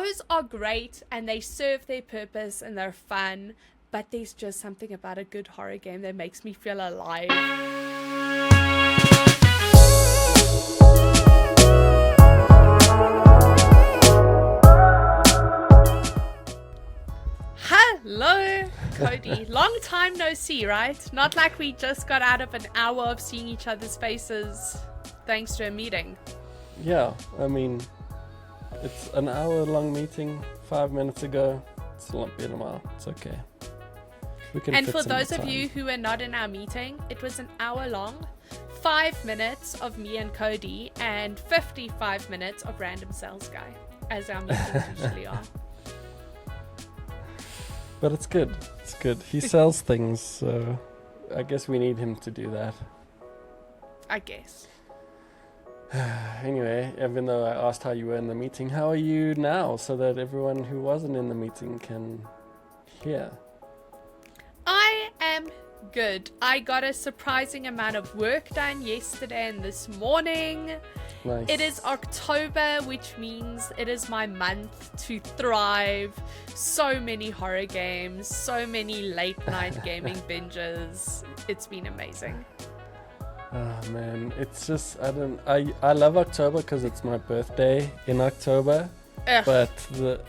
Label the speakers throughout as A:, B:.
A: those are great and they serve their purpose and they're fun, but there's just something about a good horror game that makes me feel alive. Hello, Cody. Long time no see, right? Not like we just got out of an hour of seeing each other's faces thanks to a meeting.
B: Yeah, I mean, it's an hour-long meeting 5 minutes ago. It's not been a while. It's okay. We can.
A: And
B: fit
A: for
B: some
A: those
B: time.
A: of you who were not in our meeting, it was an hour long, 5 minutes of me and Cody, and 55 minutes of random sales guy, as our meetings usually are.
B: But it's good. It's good. He sells things, so I guess we need him to do that.
A: I guess.
B: Anyway, even though I asked how you were in the meeting, how are you now, so that everyone who wasn't in the meeting can hear?
A: I am good. I got a surprising amount of work done yesterday and this morning.
B: Nice.
A: It is October, which means it is my month to thrive. So many horror games, so many late night gaming binges. It's been amazing.
B: Oh man, it's just, I love October because it's my birthday in October.
A: Ugh.
B: But the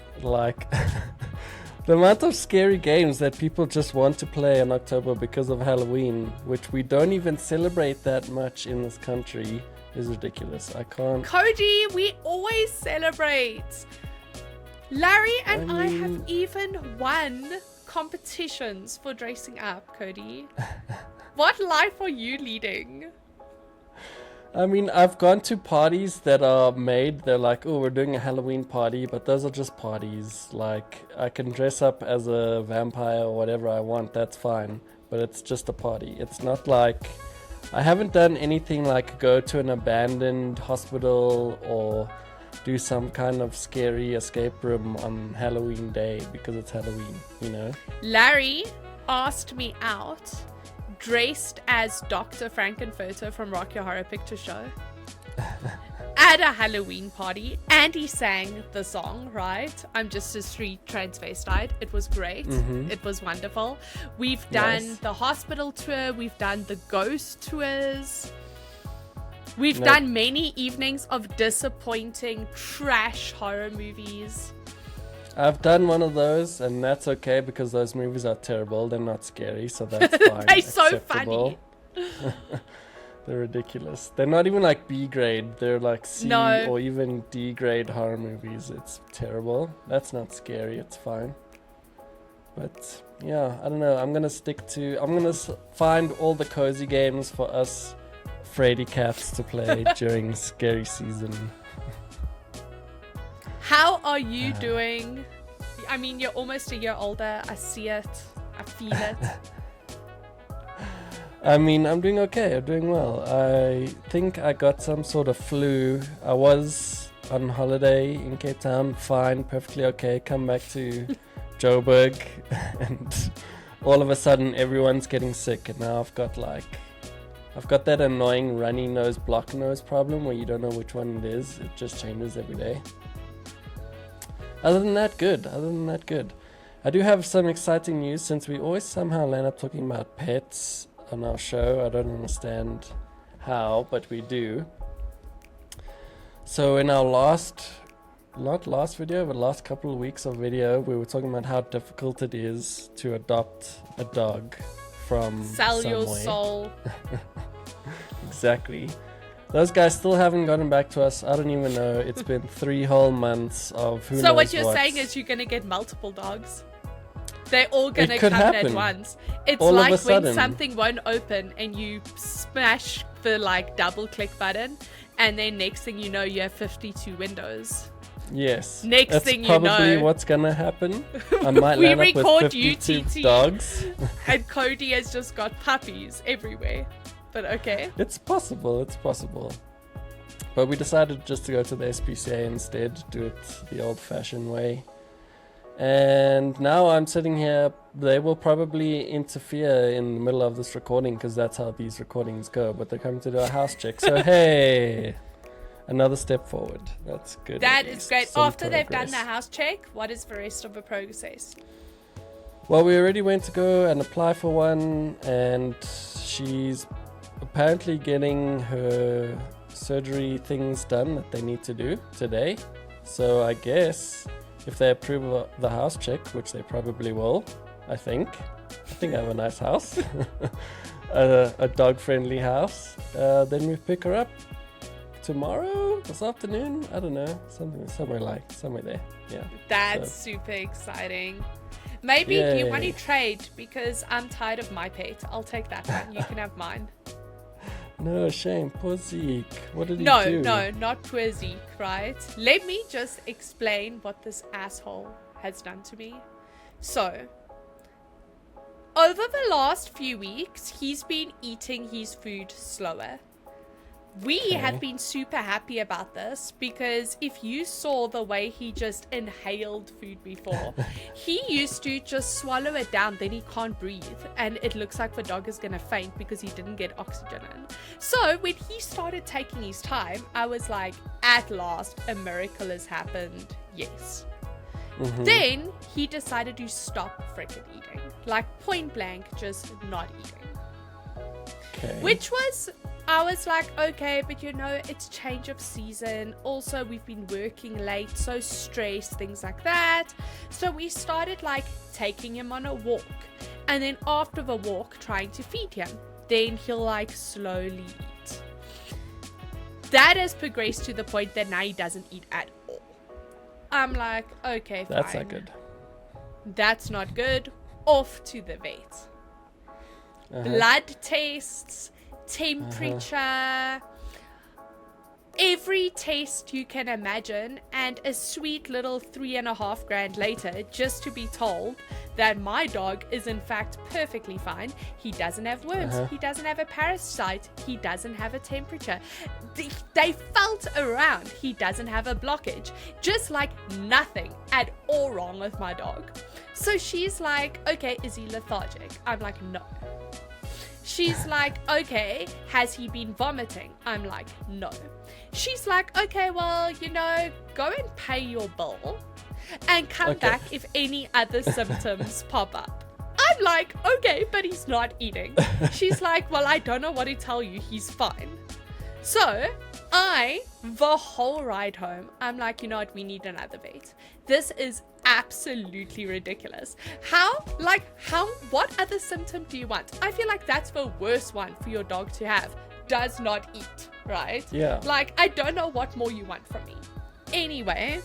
B: amount of scary games that people just want to play in October because of Halloween, which we don't even celebrate that much in this country, is ridiculous. I can't.
A: Cody, we always celebrate. Larry and I have even won competitions for dressing up, Cody. What life are you leading?
B: I mean, I've gone to parties that are made. They're like, oh, we're doing a Halloween party, but those are just parties. Like, I can dress up as a vampire or whatever I want. That's fine. But it's just a party. It's not like... I haven't done anything like go to an abandoned hospital or do some kind of scary escape room on Halloween day because it's Halloween, you know?
A: Larry asked me out dressed as Dr. Frankenfurter from Rock Your Horror Picture Show at a Halloween party, and he sang the song, right? I'm just a street transvestite. It was great. It was wonderful. We've done the hospital tour. We've done the ghost tours. We've done many evenings of disappointing trash horror movies.
B: I've done one of those, and that's okay because those movies are terrible. They're not scary, so that's fine.
A: They're so funny.
B: They're ridiculous. They're not even like B grade. They're like C or even D grade horror movies. It's terrible. That's not scary. It's fine. But yeah, I don't know. I'm gonna find all the cozy games for us Frady cats to play during scary season.
A: How are you doing? I mean, you're almost a year older. I see it. I feel it.
B: I mean, I'm doing okay. I'm doing well. I think I got some sort of flu. I was on holiday in Cape Town. Fine, perfectly okay. Come back to Joburg and all of a sudden everyone's getting sick. And now I've got that annoying runny nose, block nose problem where you don't know which one it is. It just changes every day. Other than that, good. I do have some exciting news since we always somehow land up talking about pets on our show. I don't understand how, but we do. So in our last couple of weeks of video, we were talking about how difficult it is to adopt a dog from
A: Sell your
B: somewhere.
A: soul.
B: Exactly. Those guys still haven't gotten back to us. I don't even know. It's been 3 whole months of who knows what.
A: So what you're saying is you're going to get multiple dogs? They're all going to come in at once. It's
B: all
A: like
B: when
A: something won't open and you smash the double click button, and then next thing you know, you have 52 windows.
B: Yes.
A: Next thing you know,
B: that's probably what's gonna happen. I might land up with 52 dogs.
A: And Cody has just got puppies everywhere. But okay.
B: It's possible. But we decided just to go to the SPCA instead, do it the old-fashioned way. And now I'm sitting here. They will probably interfere in the middle of this recording because that's how these recordings go. But they're coming to do a house check. So hey, another step forward. That's good.
A: That is great.
B: Some
A: After they've done
B: progress.
A: the house check, what is the rest of the process?
B: Well, we already went to go and apply for one, and she's apparently getting her surgery things done that they need to do today. So I guess if they approve the house check, which they probably will, I think I have a nice house, a dog-friendly house, then we pick her up tomorrow, this afternoon. I don't know, somewhere there. Yeah.
A: That's super exciting. Maybe you want to trade because I'm tired of my pet. I'll take that one. You can have mine.
B: No, shame. Poor Zeke. What did he do?
A: No, not poor Zeke, right? Let me just explain what this asshole has done to me. So, over the last few weeks, he's been eating his food slower. We have been super happy about this because if you saw the way he just inhaled food before, he used to just swallow it down, then he can't breathe, and it looks like the dog is gonna faint because he didn't get oxygen in. So when he started taking his time, I was like, at last, a miracle has happened. Yes. Then he decided to stop freaking eating, like point blank, just not eating. Which was, I was like, okay, but you know, it's change of season. Also, we've been working late, so stressed, things like that. So we started like taking him on a walk. And then after the walk, trying to feed him. Then he'll like slowly eat. That has progressed to the point that now he doesn't eat at all. I'm like, okay, fine.
B: That's not good.
A: That's not good. Off to the vet. Blood tests, temperature, every test you can imagine, and a sweet little $3,500 later just to be told that my dog is in fact perfectly fine. He doesn't have worms, he doesn't have a parasite, he doesn't have a temperature. They felt around, he doesn't have a blockage, just like nothing at all wrong with my dog. So she's like, okay, is he lethargic? I'm like, no. She's like, okay, has he been vomiting? I'm like, no. She's like, okay, well, you know, go and pay your bill and come back if any other symptoms pop up. I'm like, okay, but he's not eating. She's like, well, I don't know what to tell you. He's fine. So the whole ride home, I'm like, you know what? We need another vet. This is absolutely ridiculous. What other symptom do you want? I feel like that's the worst one for your dog to have. Does not eat, right?
B: Yeah.
A: Like, I don't know what more you want from me. Anyway,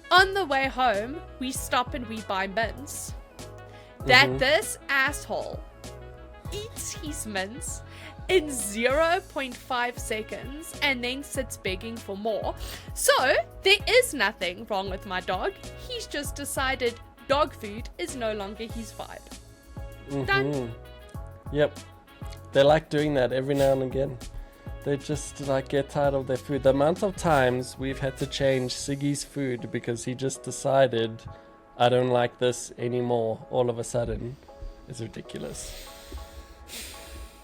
A: on the way home, we stop and we buy mints. That this asshole eats his mints in 0.5 seconds and then sits begging for more. So there is nothing wrong with my dog. He's just decided dog food is no longer his vibe. Done.
B: Yep. They like doing that every now and again. They just like get tired of their food. The amount of times we've had to change Siggy's food because he just decided I don't like this anymore all of a sudden is ridiculous.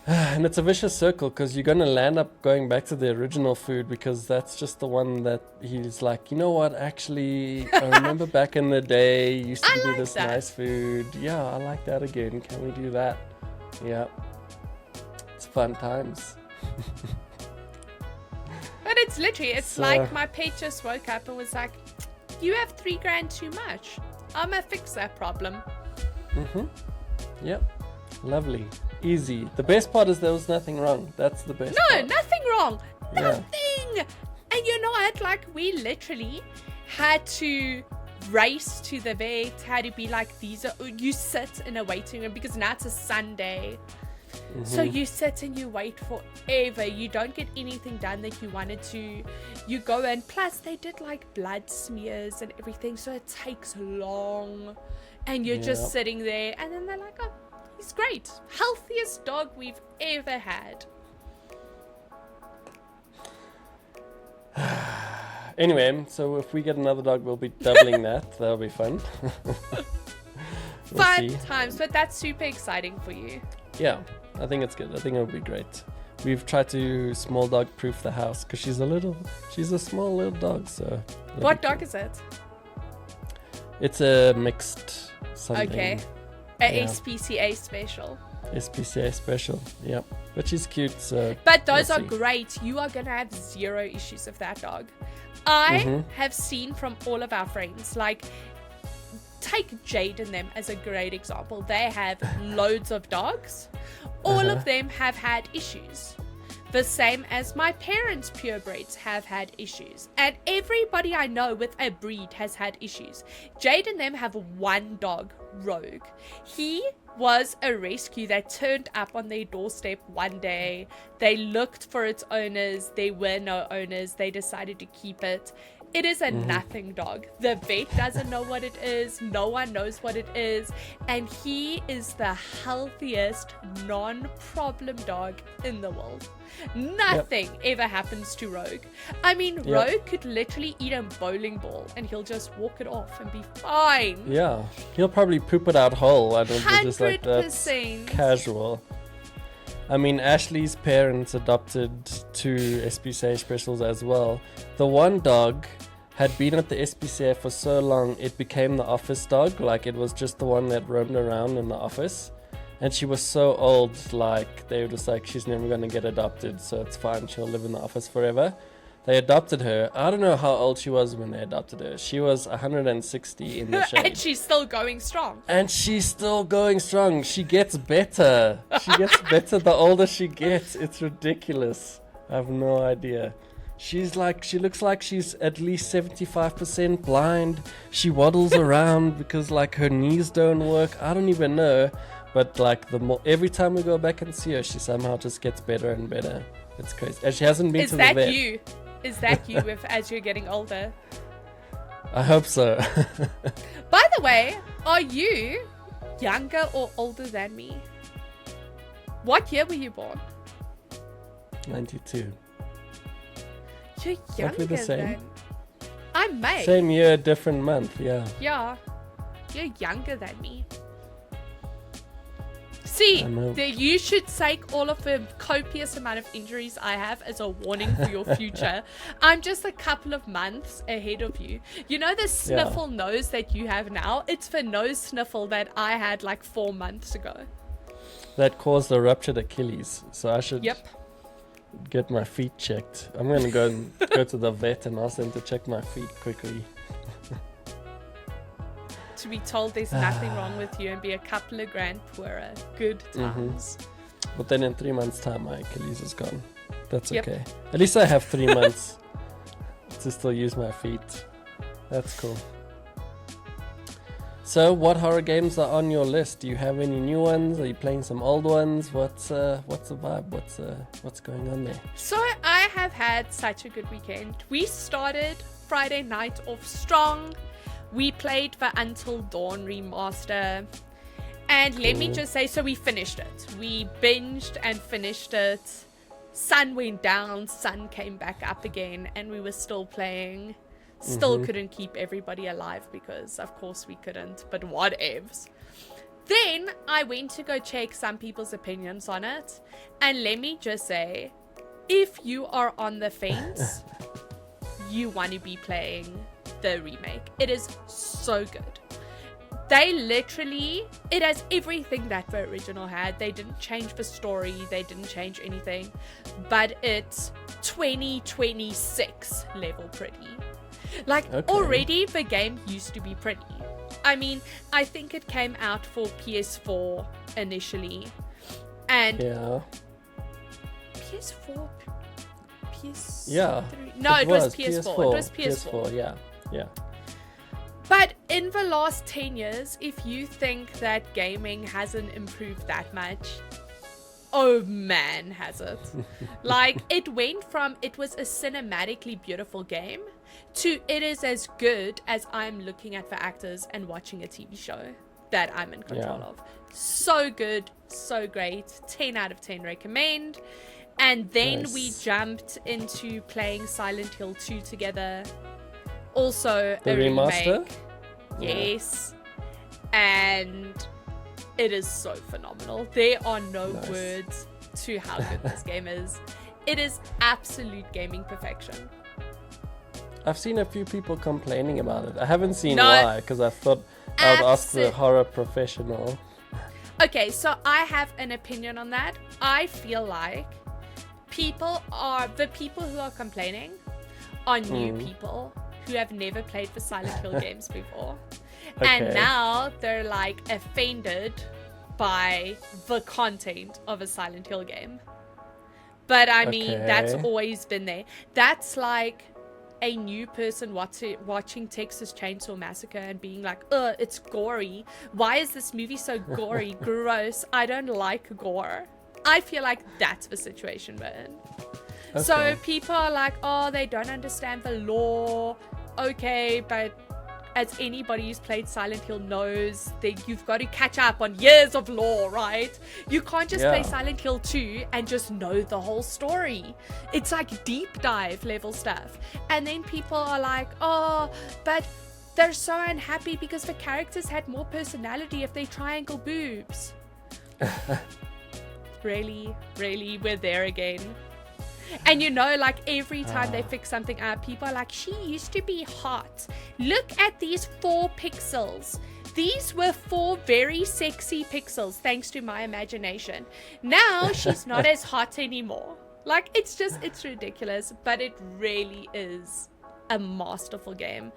B: And it's a vicious circle because you're going to land up going back to the original food because that's just the one that he's like, you know what, actually, I remember back in the day, you used to give me this nice food. Yeah, I like that again. Can we do that? Yeah. It's fun times.
A: But it's literally, it's like my pet just woke up and was like, you have $3,000 too much. I'm going to fix that problem.
B: Yep. Lovely. Easy. The best part is there was nothing wrong. That's the best part.
A: Nothing wrong. Nothing. And you know what? Like, we literally had to race to the vet, had to be like, you sit in a waiting room because now it's a Sunday. So you sit and you wait forever. You don't get anything done that you wanted to. You go in. Plus, they did like blood smears and everything. So it takes long. And you're just sitting there. And then they're like, oh, he's great. Healthiest dog we've ever had.
B: Anyway, so if we get another dog, we'll be doubling that. That'll be fun.
A: Fun times, but that's super exciting for you.
B: Yeah, I think it's good. I think it'll be great. we've tried to small dog proof the house because she's a small little dog. So
A: What dog is it?
B: It's a mixed something.
A: Okay. A SPCA special.
B: SPCA special, yep. But she's cute, so.
A: But those are great. You are gonna have zero issues with that dog. I have seen from all of our friends, like, take Jade and them as a great example. They have loads of dogs. All of them have had issues. The same as my parents' purebreds have had issues. And everybody I know with a breed has had issues. Jade and them have one dog, Rogue. He was a rescue that turned up on their doorstep one day. They looked for its owners. There were no owners. They decided to keep it. It is a nothing dog. The vet doesn't know what it is. No one knows what it is. And he is the healthiest non-problem dog in the world. Nothing ever happens to Rogue. I mean, Rogue could literally eat a bowling ball and he'll just walk it off and be fine.
B: Yeah, he'll probably poop it out whole. I don't know, just like that's
A: 100%.
B: casual. I mean, Ashley's parents adopted 2 SPCA specials as well. The one dog had been at the SPCA for so long, it became the office dog. Like, it was just the one that roamed around in the office. And she was so old, like, they were just like, she's never going to get adopted, so it's fine, she'll live in the office forever. They adopted her. I don't know how old she was when they adopted her. She was 160 in the shade.
A: And she's still going strong.
B: And she's still going strong. She gets better. She gets better the older she gets. It's ridiculous. I have no idea. She looks like she's at least 75% blind. She waddles around because like her knees don't work. I don't even know. But like every time we go back and see her, she somehow just gets better and better. It's crazy. And she hasn't been to the vet.
A: Is that you as you're getting older?
B: I hope so.
A: By the way, are you younger or older than me? What year were you born?
B: 92.
A: You're younger
B: the same?
A: than... I'm May.
B: Same year, different month, yeah.
A: Yeah. You're younger than me. See, you should take all of the copious amount of injuries I have as a warning for your future. I'm just a couple of months ahead of you. You know the sniffle nose that you have now? It's the nose sniffle that I had like 4 months ago.
B: That caused a ruptured Achilles, so I should get my feet checked. I'm going to go to the vet and ask them to check my feet quickly.
A: To be told there's nothing wrong with you and be a couple of grand poorer. Good times.
B: But then in 3 months' time, my Achilles is gone. That's okay. At least I have 3 months to still use my feet. That's cool. So, what horror games are on your list? Do you have any new ones? Are you playing some old ones? What's the vibe? What's going on there?
A: So, I have had such a good weekend. We started Friday night off strong. We played the Until Dawn remaster. And let me just say, so we finished it. We binged and finished it. Sun went down, sun came back up again, and we were still playing. Still couldn't keep everybody alive because, of course, we couldn't, but whatevs. Then I went to go check some people's opinions on it. And let me just say, if you are on the fence, you want to be playing the remake. It is so good. They literally, it has everything that the original had. They didn't change the story, they didn't change anything, but it's 2026 level pretty. Like, already the game used to be pretty. I mean, I think it came out for PS4 initially, and PS4, PS3. No, it was PS4. It was PS4.
B: Yeah.
A: But in the last 10 years, if you think that gaming hasn't improved that much, oh man, has it. Like, it went from it was a cinematically beautiful game to it is as good as I'm looking at the actors and watching a TV show that I'm in control of. So good, so great. 10 out of 10 recommend. And then we jumped into playing Silent Hill 2 together. Also
B: the
A: a
B: remaster?
A: Remake. Yes. And it is so phenomenal. There are no words to how good this game is. It is absolute gaming perfection.
B: I've seen a few people complaining about it. I haven't seen
A: No.
B: why, because I thought I would ask the horror professional.
A: Okay, so I have an opinion on that. I feel like the people who are complaining are new people who have never played the Silent Hill games before. And
B: Okay.
A: now they're like offended by the content of a Silent Hill game. But I mean, that's
B: Okay.
A: always been there. That's like a new person watching Texas Chainsaw Massacre and being like, ugh, it's gory. Why is this movie so gory? Gross. I don't like gore. I feel like that's the situation we're in.
B: Okay.
A: So people are like, oh, they don't understand the lore. Okay, but as anybody who's played Silent Hill knows, that you've got to catch up on years of lore, right? You can't just play
B: Yeah.
A: Silent Hill 2 and just know the whole story. It's like deep dive level stuff. And then people are like, oh, but they're so unhappy because the characters had more personality if they triangle boobs. Really, we're there again. And you know, like every time they fix something up, people are like, she used to be hot. Look at these 4 pixels. These were 4 very sexy pixels, thanks to my imagination. Now she's not as hot anymore. Like, it's ridiculous, but it really is a masterful game.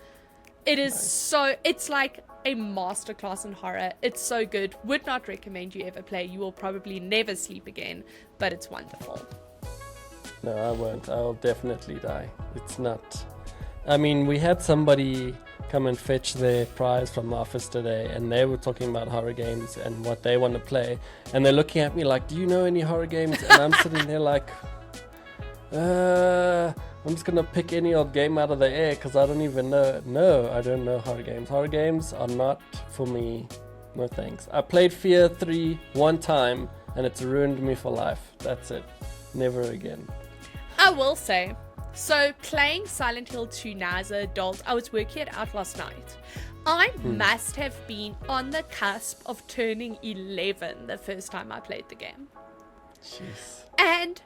A: It is it's like a masterclass in horror. It's so good. Would not recommend you ever play. You will probably never sleep again, but it's wonderful.
B: No, I won't. I'll definitely die. It's not. I mean, we had somebody come and fetch their prize from the office today, and they were talking about horror games and what they want to play. And they're looking at me like, do you know any horror games? And I'm sitting there like, I'm just going to pick any old game out of the air because I don't even know. No, I don't know horror games. Horror games are not for me. No thanks. I played Fear 3 one time, and it's ruined me for life. That's it. Never again.
A: I will say, so playing Silent Hill 2 now as an adult, I was working it out last night. I must have been on the cusp of turning 11 the first time I played the game.
B: Jeez.
A: And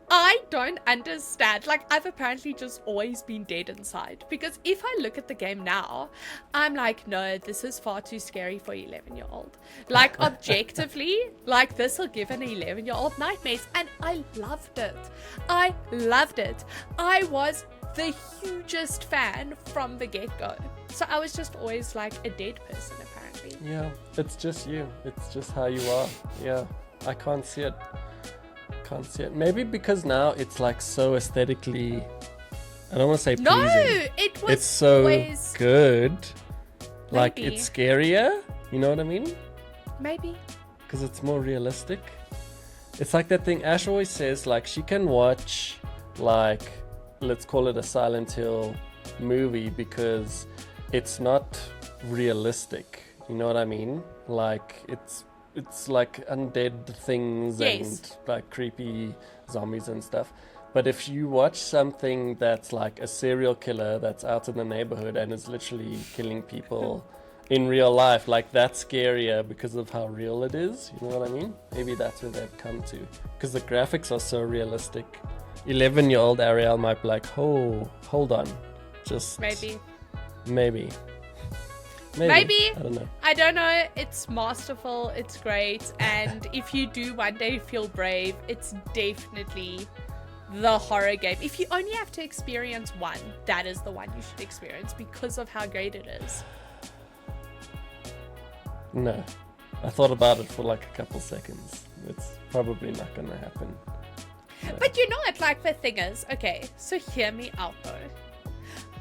A: I don't understand. Like, I've apparently just always been dead inside. Because if I look at the game now, I'm like, no, this is far too scary for an 11-year-old. Like, objectively, like, this will give an 11-year-old nightmares. And I loved it. I loved it. I was the hugest fan from the get-go. So I was just always like a dead person, apparently.
B: Yeah, it's just you. It's just how you are. Yeah, I can't see it. Can't see it. Maybe because now it's like so aesthetically, I don't want to say pleasing.
A: No, it was
B: it's so
A: always
B: good. Like,
A: Maybe.
B: it's scarier. You know what I mean?
A: Maybe.
B: Because it's more realistic. It's like that thing Ash always says, like, she can watch, like, let's call it a Silent Hill movie because it's not realistic. You know what I mean? Like, it's like undead things
A: Yes.
B: and like creepy zombies and stuff. But if you watch something that's like a serial killer that's out in the neighborhood and is literally killing people in real life, like, that's scarier because of how real it is. You know what I mean? Maybe that's where they've come to. Because the graphics are so realistic. 11-year-old Arielle might be like, oh, hold on. Just...
A: Maybe.
B: Maybe.
A: Maybe.
B: I don't know.
A: I don't know. It's masterful. It's great. And if you do one day feel brave, it's definitely the horror game. If you only have to experience one, that is the one you should experience because of how great it is.
B: No. I thought about it for like a couple seconds. It's probably not going to happen. No.
A: But you know what, like, the thing is, okay, so hear me out though.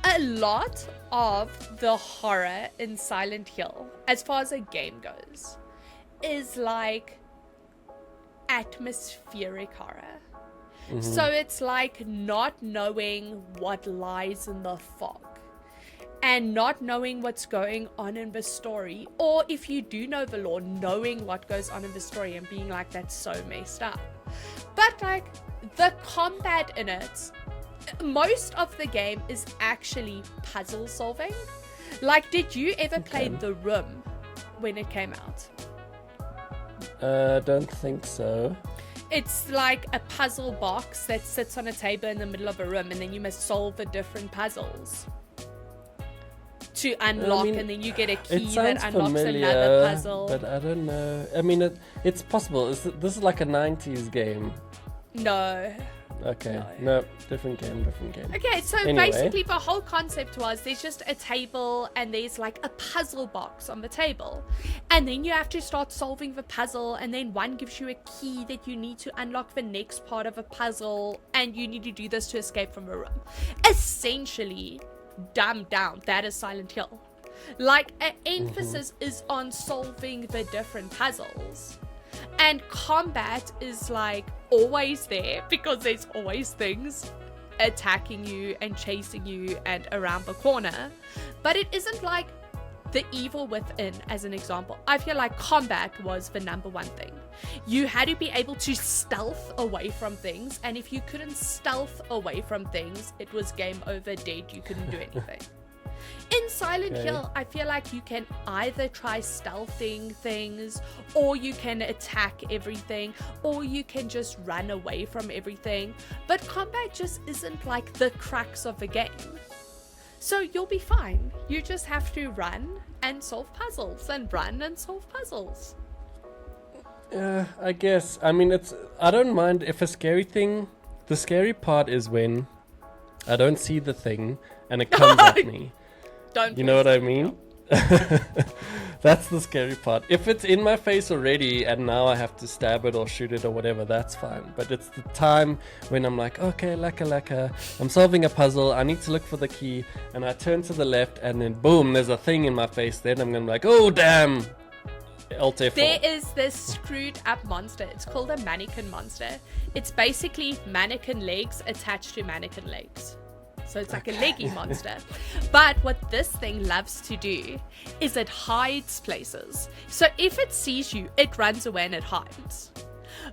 A: A lot of the horror in Silent Hill, as far as a game goes, is like atmospheric horror.
B: Mm-hmm.
A: So it's like not knowing what lies in the fog and not knowing what's going on in the story, or if you do know the lore, knowing what goes on in the story and being like, that's so messed up. But like the combat in it, most of the game is actually puzzle solving. Like, did you ever play The Room when it came out?
B: Don't think so.
A: It's like a puzzle box that sits on a table in the middle of a room, and then you must solve the different puzzles to unlock, and then you get a key that unlocks another puzzle.
B: But I don't know. I mean, it's possible. This is like a 90s game.
A: No.
B: Okay. No, different game.
A: Okay, so
B: anyway,
A: basically the whole concept was there's just a table and there's like a puzzle box on the table. And then you have to start solving the puzzle, and then one gives you a key that you need to unlock the next part of a puzzle, and you need to do this to escape from a room. Essentially, dumbed down, that is Silent Hill. Like, an emphasis is on solving the different puzzles. And combat is like always there because there's always things attacking you and chasing you and around the corner. But it isn't like the evil within, as an example. I feel like combat was the number one thing. You had to be able to stealth away from things, and if you couldn't stealth away from things, it was game over, dead, you couldn't do anything. In Silent Hill, I feel like you can either try stealthing things, or you can attack everything, or you can just run away from everything. But combat just isn't like the crux of the game. So you'll be fine. You just have to run and solve puzzles, and run and solve puzzles.
B: Yeah, I guess. I mean, I don't mind if a scary thing. The scary part is when I don't see the thing and it comes at me. You know what I mean? That's the scary part. If it's in my face already and now I have to stab it or shoot it or whatever, that's fine. But it's the time when I'm like, okay, laka, I'm solving a puzzle, I need to look for the key, and I turn to the left and then boom, there's a thing in my face. Then I'm gonna be like, oh damn! Alt F4.
A: There is this screwed up monster. It's called a mannequin monster. It's basically mannequin legs attached to mannequin legs. So it's like a leggy monster. But what this thing loves to do is it hides places. So if it sees you, it runs away and it hides.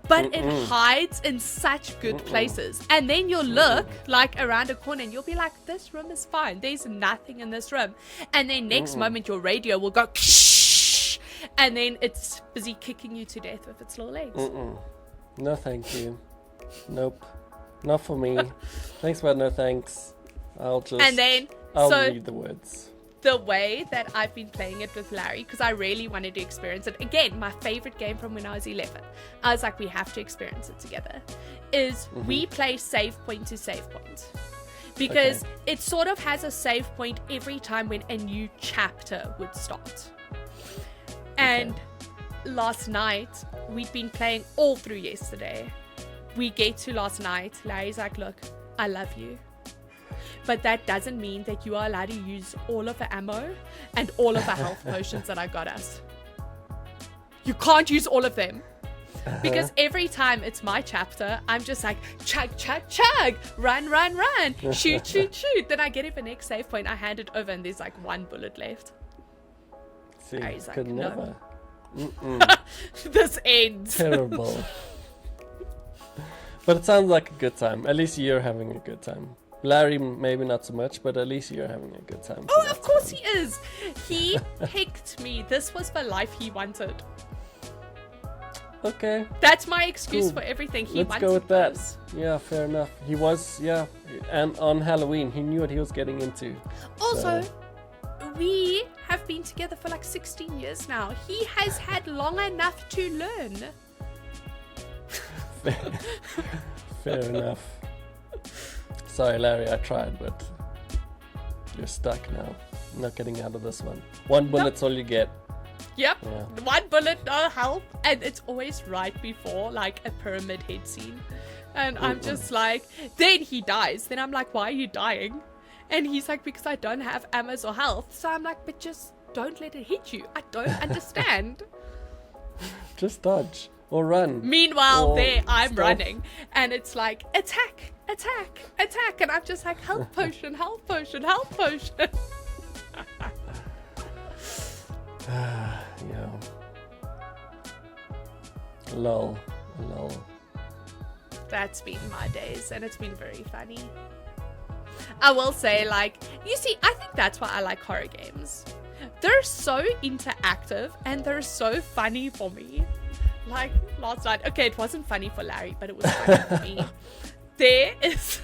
A: But it hides in such good places. And then you'll look like around a corner and you'll be like, this room is fine. There's nothing in this room. And then next moment your radio will go ksh, and then it's busy kicking you to death with its little legs.
B: No thank you. Nope. Not for me. Thanks, but no thanks. I'll read the words.
A: The way that I've been playing it with Larry, because I really wanted to experience it. Again, my favorite game from when I was 11. I was like, we have to experience it together. Is we play save point to save point. Because it sort of has a save point every time when a new chapter would start. And last night, we'd been playing all through yesterday. We get to last night. Larry's like, look, I love you. But that doesn't mean that you are allowed to use all of the ammo and all of the health potions that I got us. You can't use all of them. Because every time it's my chapter, I'm just like, chug, chug, chug, run, run, run, shoot, shoot, shoot. Then I get it the next save point, I hand it over, and there's like one bullet left.
B: See,
A: He's like,
B: could
A: no.
B: never.
A: This ends.
B: Terrible. But it sounds like a good time. At least you're having a good time. Larry, maybe not so much, but at least you're having a good time.
A: Oh, of course he is. He picked me. This was the life he wanted.
B: Okay.
A: That's my excuse for everything.
B: Let's go with that. Yeah, fair enough. He was, and on Halloween, he knew what he was getting into.
A: Also, we have been together for like 16 years now. He has had long enough to learn.
B: Fair enough. Sorry, Larry, I tried, but you're stuck now. Not getting out of this one. One bullet's all you get.
A: Yep.
B: Yeah.
A: One bullet, no help. And it's always right before like a pyramid head scene. And I'm just like, then he dies. Then I'm like, why are you dying? And he's like, because I don't have ammo or health. So I'm like, but just don't let it hit you. I don't understand.
B: Just dodge or run.
A: Meanwhile, I'm running. And it's like, attack, attack, attack. And I'm just like, health potion, health potion, health potion.
B: Yeah. Lol.
A: That's been my days, and it's been very funny. I will say, like, you see, I think that's why I like horror games. They're so interactive, and they're so funny for me. like last night. Okay, it wasn't funny for Larry, but it was funny for me. There is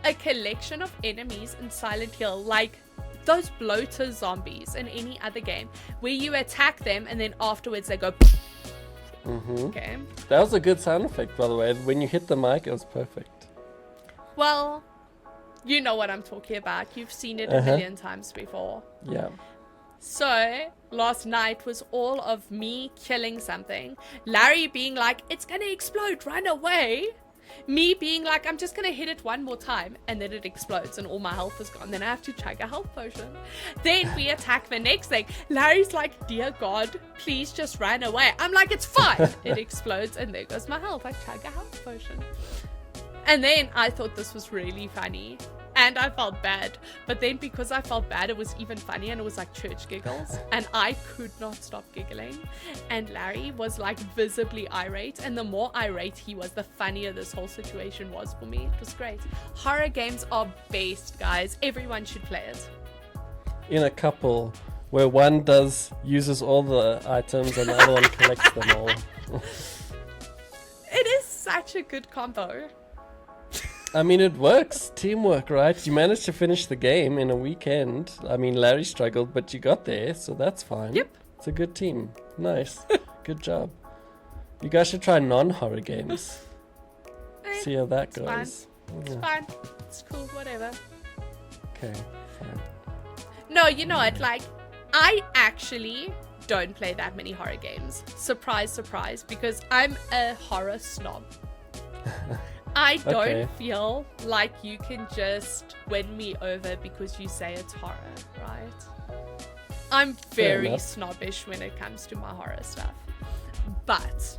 A: a collection of enemies in Silent Hill, like those bloater zombies in any other game, where you attack them and then afterwards they go. Okay.
B: That was a good sound effect, by the way. When you hit the mic, it was perfect.
A: Well, you know what I'm talking about. You've seen it a million times before.
B: Yeah.
A: So, last night was all of me killing something. Larry being like, it's gonna explode, run away. Me being like, I'm just gonna hit it one more time, and then it explodes and all my health is gone. Then I have to chug a health potion. Then we attack the next thing. Larry's like, dear God, please just run away. I'm like, it's fine. It explodes and there goes my health. I chug a health potion. And then I thought this was really funny. And I felt bad. But then because I felt bad, it was even funny and it was like church giggles. And I could not stop giggling. And Larry was like visibly irate. And the more irate he was, the funnier this whole situation was for me. It was great. Horror games are best, guys. Everyone should play it.
B: In a couple where one uses all the items and the other one collects them all.
A: It is such a good combo.
B: I mean, it works. Teamwork, right? You managed to finish the game in a weekend. I mean, Larry struggled, but you got there, so that's fine.
A: Yep.
B: It's a good team. Nice. Good job. You guys should try non-horror games. See how that goes.
A: Fine. It's fine. It's cool, whatever.
B: Okay, fine.
A: No, you know what? Like, I actually don't play that many horror games. Surprise, surprise, because I'm a horror snob. I don't feel like you can just win me over because you say it's horror, right? I'm very snobbish when it comes to my horror stuff. But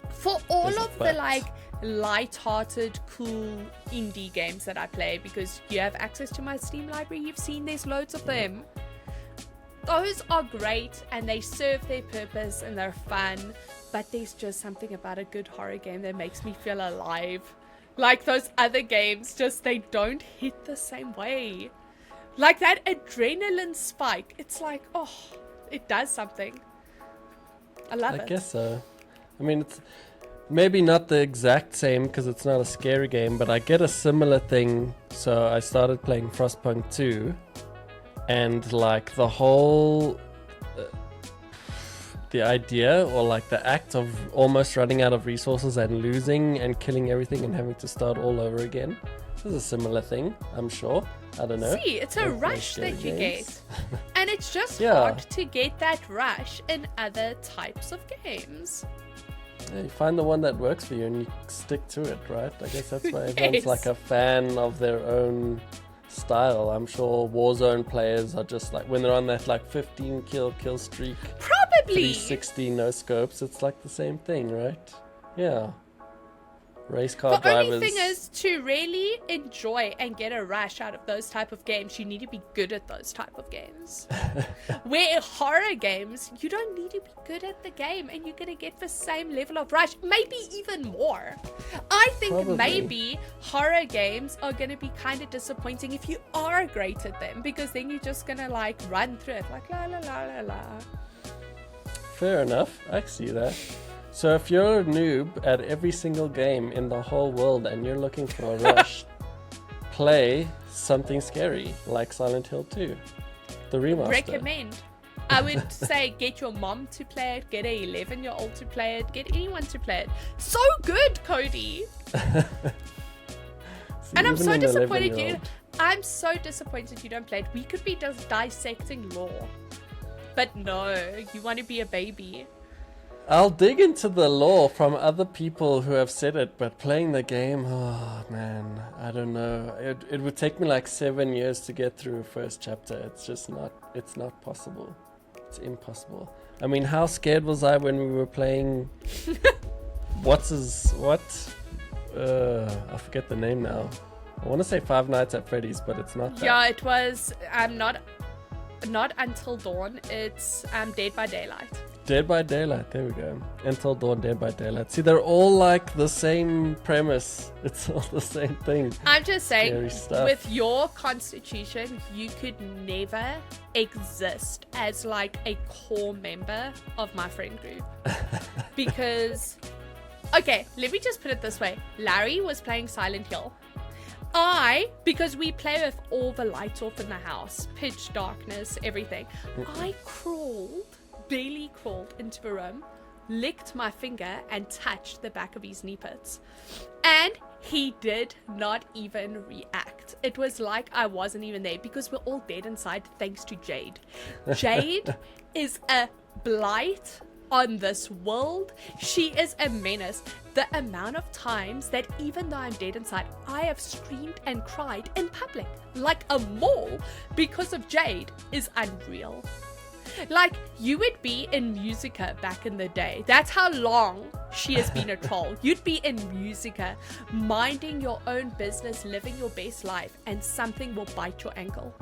A: for all of the like light-hearted, cool indie games that I play, because you have access to my Steam library, you've seen there's loads of them. Those are great and they serve their purpose and they're fun. But there's just something about a good horror game that makes me feel alive. Like those other games, just they don't hit the same way. Like that adrenaline spike. It's like, oh, it does something. I love it.
B: I guess so. I mean, it's maybe not the exact same because it's not a scary game, but I get a similar thing. So I started playing Frostpunk 2 and like the whole... the idea or like the act of almost running out of resources and losing and killing everything and having to start all over again. This is a similar thing, I'm sure. I don't know.
A: See, it's a rush that you get. And it's just hard to get that rush in other types of games.
B: Yeah, you find the one that works for you and you stick to it, right? I guess that's why everyone's like a fan of their own style. I'm sure Warzone players are just like, when they're on that like 15 kill streak,
A: probably
B: 360 no scopes, it's like the same thing, right? Yeah. Race car drivers.
A: The only thing is, to really enjoy and get a rush out of those type of games, you need to be good at those type of games. Where horror games, you don't need to be good at the game and you're going to get the same level of rush, maybe even more. I think maybe horror games are going to be kind of disappointing if you are great at them, because then you're just going to like run through it like la la la la la.
B: Fair enough, I see that. So if you're a noob at every single game in the whole world and you're looking for a rush, play something scary like Silent Hill 2, the remaster.
A: Recommend. I would say get your mom to play it, get a 11-year-old to play it, get anyone to play it. So good, Cody. And I'm so disappointed I'm so disappointed you don't play it. We could be just dissecting lore. But no, you want to be a baby.
B: I'll dig into the lore from other people who have said it, but playing the game, oh man, I don't know. It would take me like 7 years to get through first chapter. It's just not, it's not possible. It's impossible. I mean, how scared was I when we were playing, I forget the name now. I want to say Five Nights at Freddy's, but it's not that.
A: Yeah, it was, not Until Dawn, it's Dead by Daylight.
B: Dead by Daylight, there we go. Until Dawn, Dead by Daylight. See, they're all like the same premise. It's all the same thing.
A: I'm just saying,
B: Scary stuff.
A: with your constitution, you could never exist as like a core member of my friend group. Because, okay, let me just put it this way. Larry was playing Silent Hill. Because we play with all the lights off in the house, pitch darkness, everything. I barely crawled into the room, licked my finger and touched the back of his knee pits. And he did not even react. It was like I wasn't even there because we're all dead inside thanks to Jade. Jade is a blight on this world. She is a menace. The amount of times that even though I'm dead inside, I have screamed and cried in public like a mole because of Jade is unreal. Like, you would be in Musica back in the day. That's how long she has been a troll. You'd be in Musica, minding your own business, living your best life, and something will bite your ankle.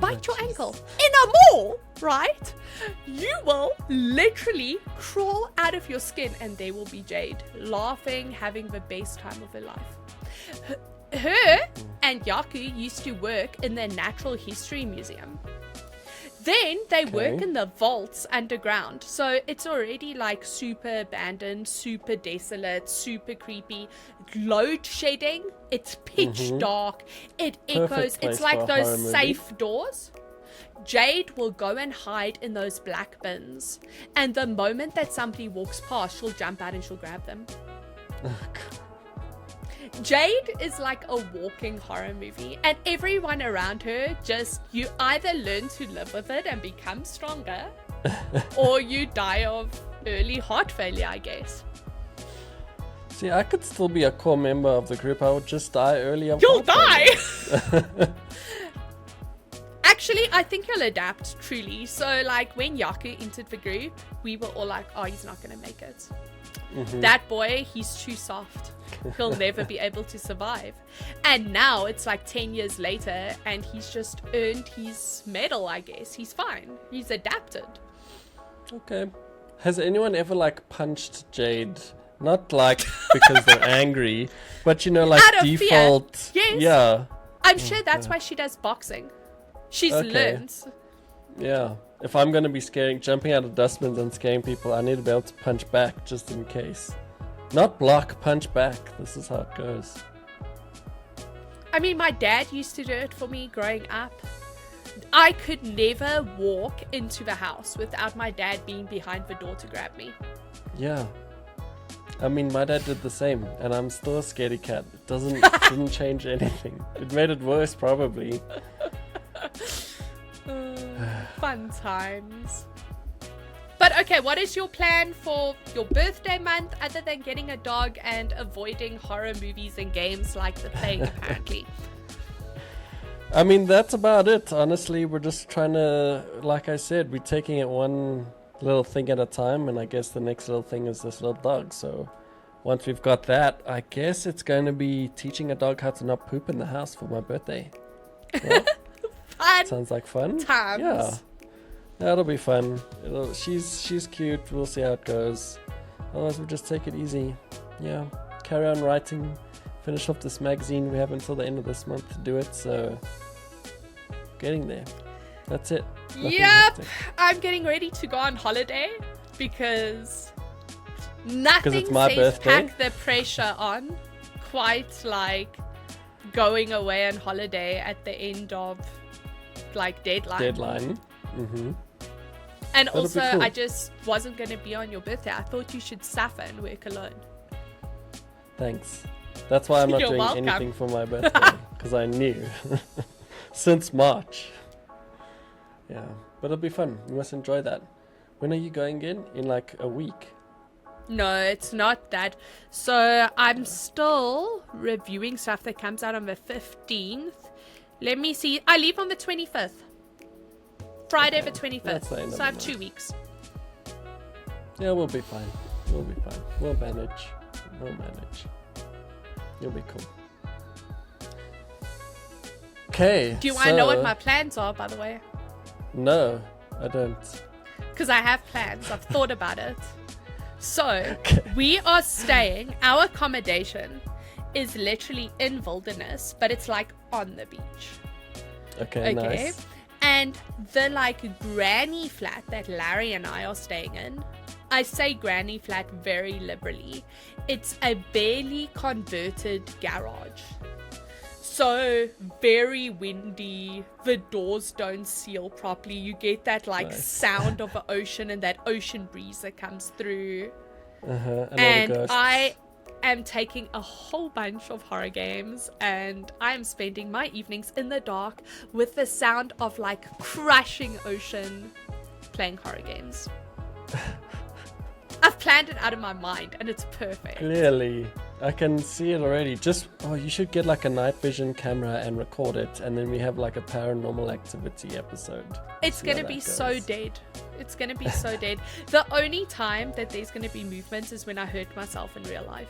A: Bite your ankle in a mall, right? You will literally crawl out of your skin, and there will be Jade laughing, having the best time of her life. Her and Yaku used to work in the Natural History Museum. Then they work in the vaults underground. So it's already like super abandoned, super desolate, super creepy. Load shedding. It's pitch dark. It echoes. It's like those safe doors. Jade will go and hide in those black bins. And the moment that somebody walks past, she'll jump out and she'll grab them. Jade is like a walking horror movie, and everyone around her you either learn to live with it and become stronger, or you die of early heart failure, I guess.
B: See, I could still be a core member of the group. I would just die early.
A: You'll die! Actually, I think you'll adapt, truly. So, like, when Yaku entered the group, we were all like, oh, he's not going to make it. That boy, he's too soft. He'll never be able to survive. And now it's like 10 years later and he's just earned his medal, I guess. He's fine. He's adapted.
B: Okay. Has anyone ever like punched Jade? Not like because they're angry, but you know, like
A: out of
B: default.
A: Fear. Yes.
B: Yeah.
A: I'm sure that's why she does boxing. She's learned.
B: Yeah. If I'm going to be jumping out of dustbins and scaring people, I need to be able to punch back just in case. Not block, punch back. This is how it goes.
A: I mean, my dad used to do it for me growing up. I could never walk into the house without my dad being behind the door to grab me.
B: Yeah. I mean, my dad did the same, and I'm still a scaredy cat. It didn't change anything. It made it worse, probably.
A: Fun times. But okay, what is your plan for your birthday month other than getting a dog and avoiding horror movies and games like The Plague, apparently?
B: I mean, that's about it. Honestly, we're just trying to, like I said, we're taking it one little thing at a time, and I guess the next little thing is this little dog. So once we've got that, I guess it's going to be teaching a dog how to not poop in the house for my birthday. Yeah.
A: Fun.
B: Sounds like fun.
A: Times.
B: Yeah. That'll be fun. She's cute. We'll see how it goes. Otherwise, we'll just take it easy. Yeah. Carry on writing. Finish off this magazine. We have until the end of this month to do it. So, getting there. That's it. Nothing
A: Yep.
B: hectic.
A: I'm getting ready to go on holiday because nothing
B: it's my
A: says
B: birthday?
A: pack the pressure on quite like going away on holiday at the end of like deadline.
B: Mm-hmm.
A: And
B: That'll
A: also,
B: be cool.
A: I just wasn't going to be on your birthday. I thought you should suffer and work alone.
B: Thanks. That's why I'm not
A: You're
B: doing
A: welcome.
B: anything for my birthday. Because I knew. Since March. Yeah. But it'll be fun. You must enjoy that. When are you going in? In like a week?
A: No, it's not that. So I'm still reviewing stuff that comes out on the 15th. Let me see. I leave on the 25th. Friday the 25th.
B: That's the end of
A: So
B: the
A: I have
B: month.
A: 2 weeks.
B: Yeah, we'll be fine. We'll be fine. We'll manage. You'll be cool. Okay.
A: Do you want to know what my plans are, by the way?
B: No, I don't.
A: because I have plans. I've thought about it. So we are staying, our accommodation is literally in Wilderness, but it's like on the beach.
B: Okay, nice.
A: And the like granny flat that Larry and I are staying in, I say granny flat very liberally. It's a barely converted garage. So very windy, the doors don't seal properly. You get that like sound of the ocean and that ocean breeze that comes through. And I am taking a whole bunch of horror games and I am spending my evenings in the dark with the sound of like crashing ocean playing horror games. I've planned it out of my mind and it's perfect.
B: Clearly. I can see it already. You should get like a night vision camera and record it, and then we have like a paranormal activity episode.
A: It's gonna be so dead. It's gonna be so dead. The only time that there's gonna be movement is when I hurt myself in real life.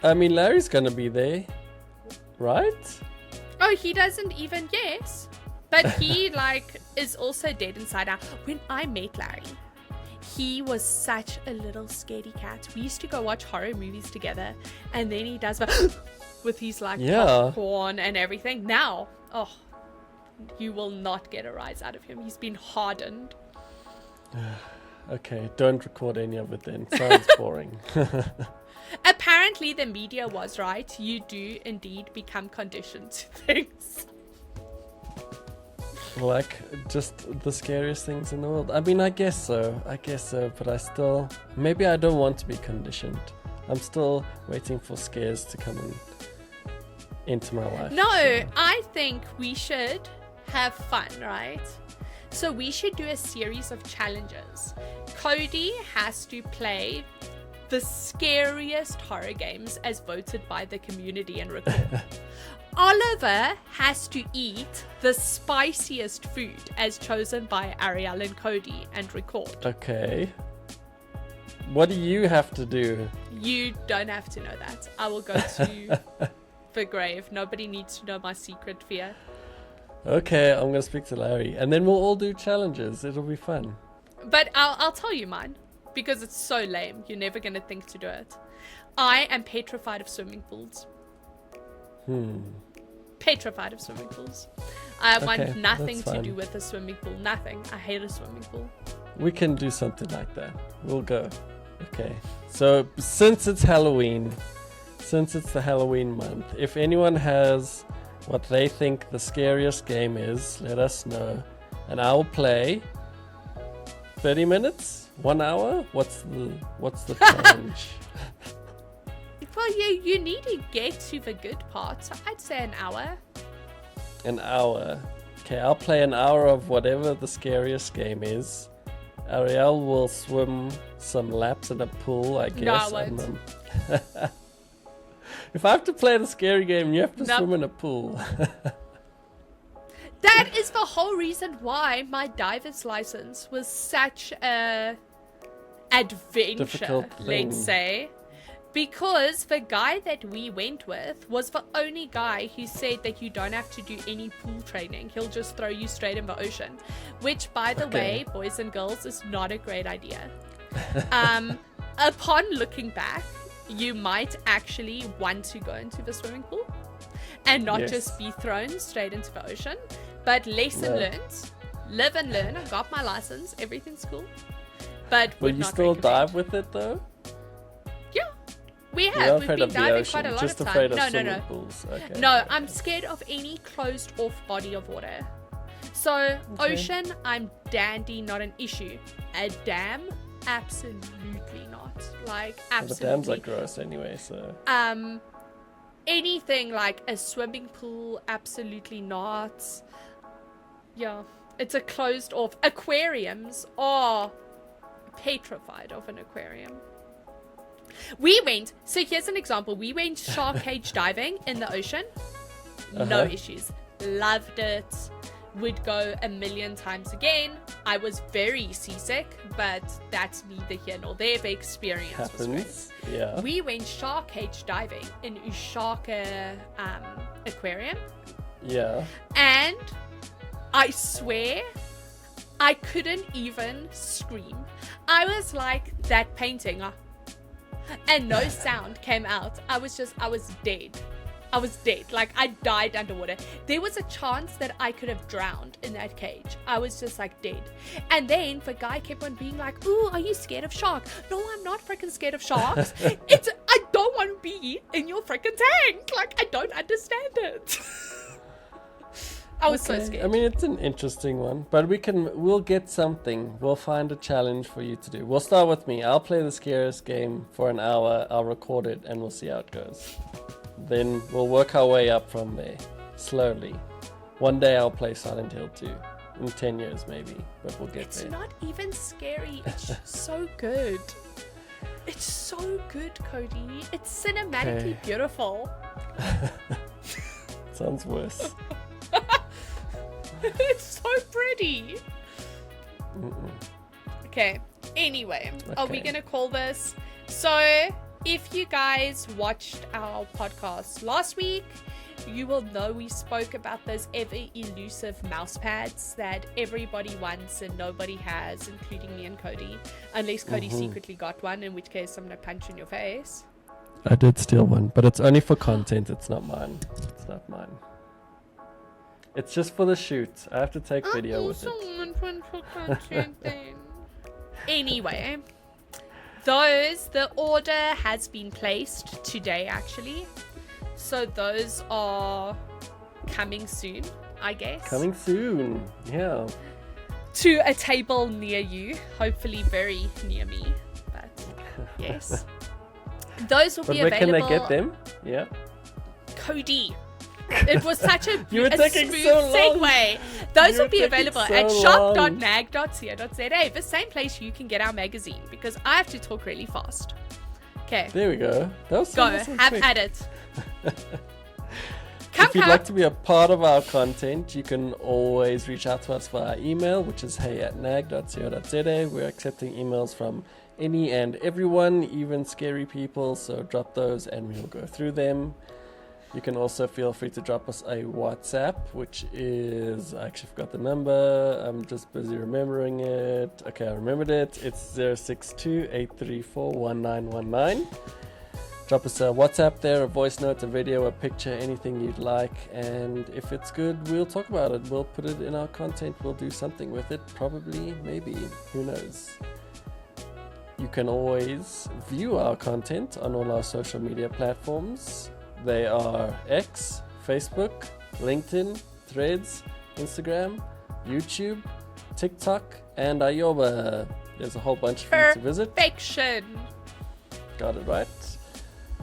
B: I mean, Larry's gonna be there, right?
A: Oh, he doesn't even, yes. But he like is also dead inside out. When I met Larry, he was such a little scaredy cat. We used to go watch horror movies together, and then he does with his like popcorn and everything. Now, you will not get a rise out of him. He's been hardened.
B: Okay, don't record any of it then. Sounds boring.
A: Apparently, the media was right. You do indeed become conditioned to things.
B: Like, just the scariest things in the world. I mean, I guess so, but maybe I don't want to be conditioned. I'm still waiting for scares to come into my life.
A: No, I think we should have fun, right? So we should do a series of challenges. Cody has to play the scariest horror games as voted by the community and record. Oliver has to eat the spiciest food as chosen by Arielle and Cody and record.
B: Okay. What do you have to do?
A: You don't have to know that. I will go to the grave. Nobody needs to know my secret fear.
B: Okay, I'm going to speak to Larry. And then we'll all do challenges. It'll be fun.
A: But I'll tell you mine. Because it's so lame. You're never going to think to do it. I am petrified of swimming pools. Petrified of swimming pools. I want nothing to do with a swimming pool. Nothing. I hate a swimming pool.
B: We can do something like that. We'll go. Okay. So since it's Halloween, since it's the Halloween month, if anyone has what they think the scariest game is, let us know. And I'll play 30 minutes? 1 hour? What's the challenge?
A: Well, you need to get to the good part, so I'd say an hour.
B: An hour. Okay, I'll play an hour of whatever the scariest game is. Arielle will swim some laps in a pool, I guess.
A: No, I won't.
B: If I have to play the scary game, you have to swim in a pool.
A: That is the whole reason why my diver's license was such a adventure, let's say. Because the guy that we went with was the only guy who said that you don't have to do any pool training. He'll just throw you straight in the ocean. Which, by the way, boys and girls, is not a great idea. Upon looking back, you might actually want to go into the swimming pool and not just be thrown straight into the ocean. But lesson learned. Live and learn. I got my license. Everything's cool. But
B: will you still dive with it though?
A: Yeah. We have. We've been diving quite a lot
B: just
A: of
B: afraid
A: time.
B: Of swimming pools. Okay.
A: No, I'm scared of any closed off body of water. So ocean, I'm dandy, not an issue. A dam, absolutely not. Like absolutely.
B: Well, the dams are gross anyway, so.
A: Anything like a swimming pool, absolutely not. Yeah, it's a closed off. Aquariums are petrified of an aquarium. We went, so here's an example. We went shark cage diving in the ocean. No issues. Loved it. Would go a million times again. I was very seasick, but that's neither here nor there. The experience was great.
B: Yeah.
A: We went shark cage diving in Ushaka aquarium.
B: Yeah.
A: And I swear I couldn't even scream. I was like that painting, and no sound came out. I was dead. I was dead. Like, I died underwater. There was a chance that I could have drowned in that cage. I was just like dead. And then the guy kept on being like, ooh, are you scared of sharks? No, I'm not freaking scared of sharks. I don't want to be in your freaking tank. Like, I don't understand it. I was so scared.
B: I mean, it's an interesting one, but we'll get something. We'll find a challenge for you to do. We'll start with me. I'll play the scariest game for an hour. I'll record it and we'll see how it goes. Then we'll work our way up from there, slowly. One day I'll play Silent Hill 2. In 10 years maybe, but we'll get there.
A: It's not even scary. It's so good. It's so good, Cody. It's cinematically beautiful.
B: Sounds worse.
A: It's so pretty. Okay, anyway, are we gonna call this? So, if you guys watched our podcast last week, you will know we spoke about those ever elusive mouse pads that everybody wants and nobody has, including me and Cody. Unless Cody secretly got one, in which case I'm gonna punch in your face.
B: I did steal one, but it's only for content. It's not mine. It's not mine. It's just for the shoot. I have to take video with it.
A: Anyway, the order has been placed today, actually. So those are coming soon, I guess.
B: Coming soon, yeah.
A: To a table near you, hopefully very near me. But yes, those will be available.
B: Where can they get them? Yeah.
A: Cody. It was such a smooth
B: so
A: segue. Those will be available at shop.nag.co.za, the same place you can get our magazine, because I have to talk really fast. Okay.
B: There we go. That was
A: go. Have
B: quick.
A: at it.
B: If you'd like to be a part of our content, you can always reach out to us via email, which is hey@nag.co.za. We're accepting emails from any and everyone, even scary people, so drop those and we'll go through them. You can also feel free to drop us a WhatsApp, which is, I actually forgot the number, I'm just busy remembering it. Okay, I remembered it. It's 062-834-1919. Drop us a WhatsApp there, a voice note, a video, a picture, anything you'd like. And if it's good, we'll talk about it. We'll put it in our content. We'll do something with it. Probably, maybe, who knows. You can always view our content on all our social media platforms. They are X, Facebook, LinkedIn, Threads, Instagram, YouTube, TikTok, and Ioba. There's a whole bunch for you to visit.
A: Perfection.
B: Got it right.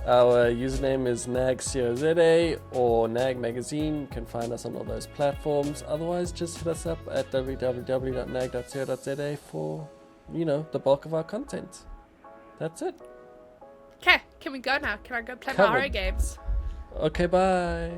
B: Our username is NAGCOZA or NAG Magazine. You can find us on all those platforms. Otherwise, just hit us up at www.nag.co.za for, the bulk of our content. That's it.
A: Okay, can we go now? Can I go play my horror games?
B: Okay, bye.